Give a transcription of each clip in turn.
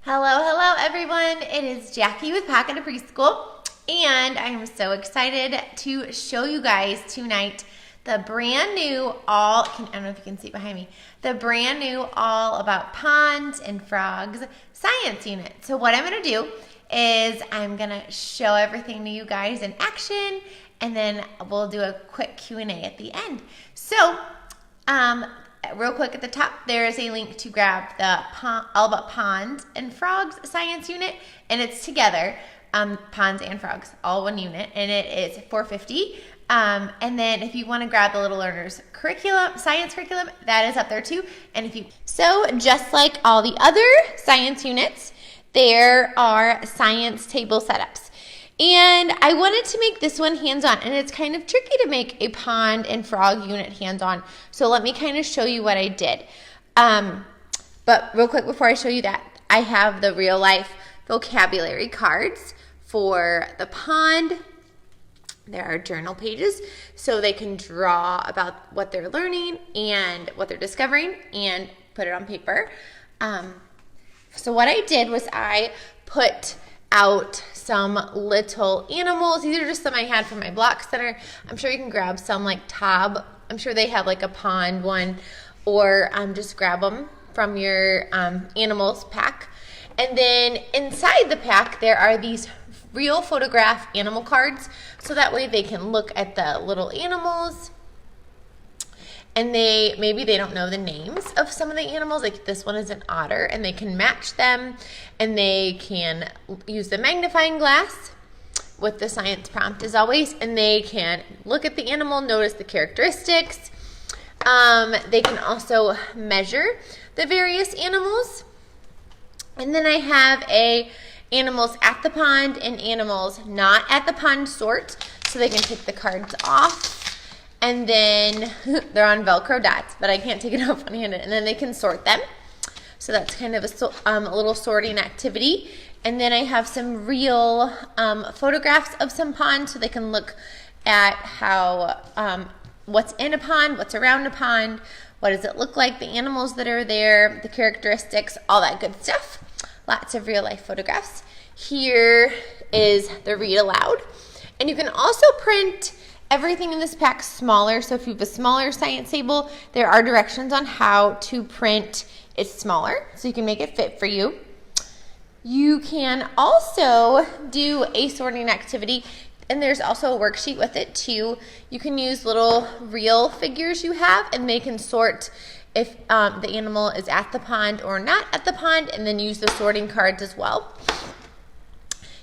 Hello everyone. It is Jackie with Pocket of Preschool, and I am so excited to show you guys tonight the brand new I don't know if you can see behind me, the brand new All About Ponds and Frogs science unit. So what I'm going to do is I'm going to show everything to you guys in action, and then we'll do a quick Q&A at the end. So, real quick at the top, there is a link to grab the All About Ponds and Frogs science unit, and it's together, ponds and frogs, all one unit, and it is $4.50. And then if you want to grab the Little Learners curriculum, science curriculum, that is up there too. And so just like all the other science units, there are science table setups. And I wanted to make this one hands-on, and it's kind of tricky to make a pond and frog unit hands-on. So let me kind of show you what I did. But real quick before I show you that, I have the real life vocabulary cards for the pond. There are journal pages, so they can draw about what they're learning and what they're discovering and put it on paper. So what I did was I put out some little animals. These are just some I had from my block center. I'm sure you can grab some like Tob. I'm sure they have like a pond one, or just grab them from your animals pack. And then inside the pack there are these real photograph animal cards, so that way they can look at the little animals, and maybe they don't know the names of some of the animals. Like this one is an otter, and they can match them, and they can use the magnifying glass with the science prompt as always, and they can look at the animal, notice the characteristics. They can also measure the various animals. And then I have animals at the pond and animals not at the pond sort, so they can take the cards off. And then they're on Velcro dots, but I can't take it off one-handed. And then they can sort them. So that's kind of a little sorting activity. And then I have some real photographs of some ponds, so they can look at how what's in a pond, what's around a pond, what does it look like, the animals that are there, the characteristics, all that good stuff. Lots of real life photographs. Here is the read aloud. And you can also print everything in this pack smaller. So if you have a smaller science table, there are directions on how to print it smaller, so you can make it fit for you. You can also do a sorting activity, and there's also a worksheet with it too. You can use little real figures you have, and they can sort if the animal is at the pond or not at the pond, and then use the sorting cards as well.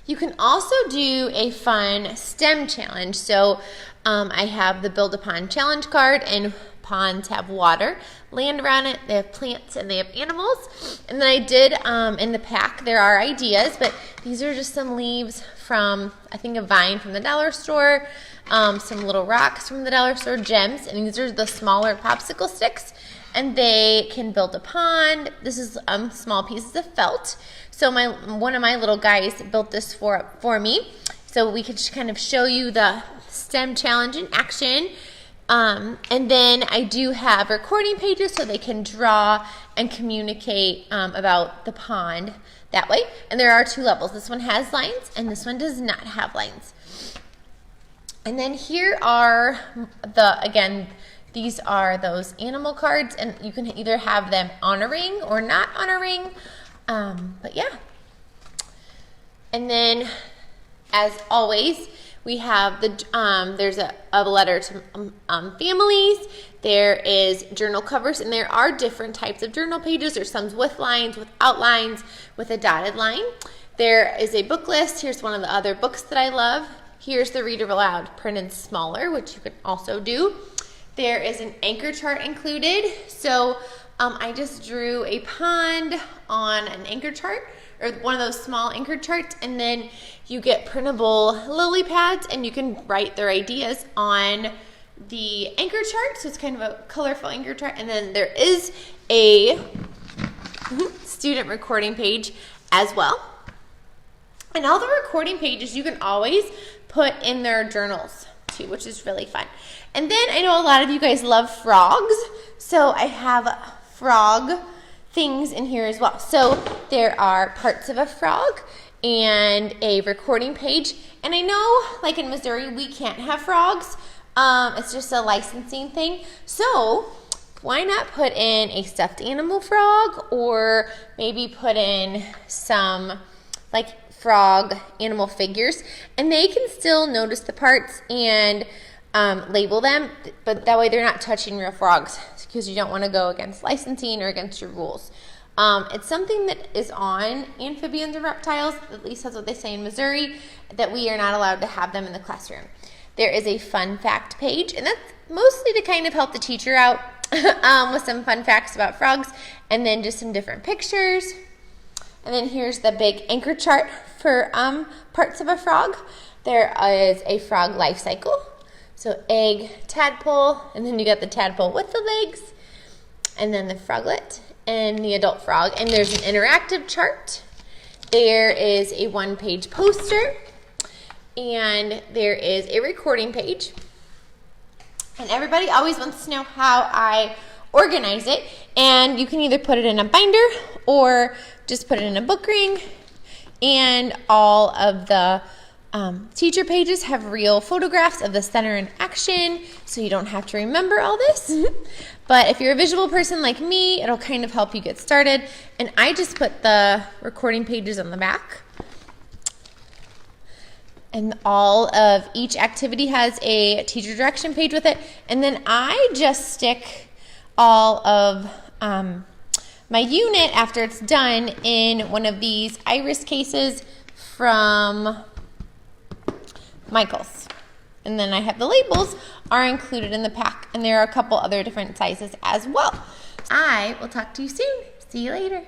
You can also do a fun STEM challenge. So I have the Build a Pond challenge card, and ponds have water, land around it, they have plants, and they have animals. And then I did, in the pack, there are ideas, but these are just some leaves from, I think, a vine from the dollar store, some little rocks from the dollar store, gems, and these are the smaller popsicle sticks, and they can build a pond. This is small pieces of felt. So one of my little guys built this for me, so we could kind of show you the STEM challenge in action. And then I do have recording pages, so they can draw and communicate about the pond that way. And there are two levels. This one has lines, and this one does not have lines. And then here are these are those animal cards, and you can either have them on a ring or not on a ring. But yeah. And then, as always, we have there's a letter to families. There is journal covers, and there are different types of journal pages. There's some with lines, without lines, with a dotted line. There is a book list. Here's one of the other books that I love. Here's the Read Aloud printed smaller, which you can also do. There is an anchor chart included. So I just drew a pond on an anchor chart, or one of those small anchor charts, and then you get printable lily pads, and you can write their ideas on the anchor chart. So it's kind of a colorful anchor chart. And then there is a student recording page as well. And all the recording pages you can always put in their journals too, which is really fun. And then I know a lot of you guys love frogs, so I have frog things in here as well. So there are parts of a frog and a recording page. And I know, like in Missouri, we can't have frogs. It's just a licensing thing. So why not put in a stuffed animal frog, or maybe put in some like frog animal figures, and they can still notice the parts and label them, but that way they're not touching real frogs, because you don't want to go against licensing or against your rules. It's something that is on amphibians and reptiles, at least that's what they say in Missouri, that we are not allowed to have them in the classroom. There is a fun fact page, and that's mostly to kind of help the teacher out with some fun facts about frogs, and then just some different pictures. And then here's the big anchor chart for parts of a frog. There is a frog life cycle. So egg, tadpole, and then you got the tadpole with the legs, and then the froglet and the adult frog. And there's an interactive chart. There is a one-page poster, and there is a recording page. And everybody always wants to know how I organize it. And you can either put it in a binder or just put it in a book ring. And all of the teacher pages have real photographs of the center in action, so you don't have to remember all this. But if you're a visual person like me, it'll kind of help you get started. And I just put the recording pages on the back. And all of each activity has a teacher direction page with it. And then I just stick all of my unit after it's done in one of these iris cases from Michael's. And then I have the labels are included in the pack. And there are a couple other different sizes as well. I will talk to you soon. See you later.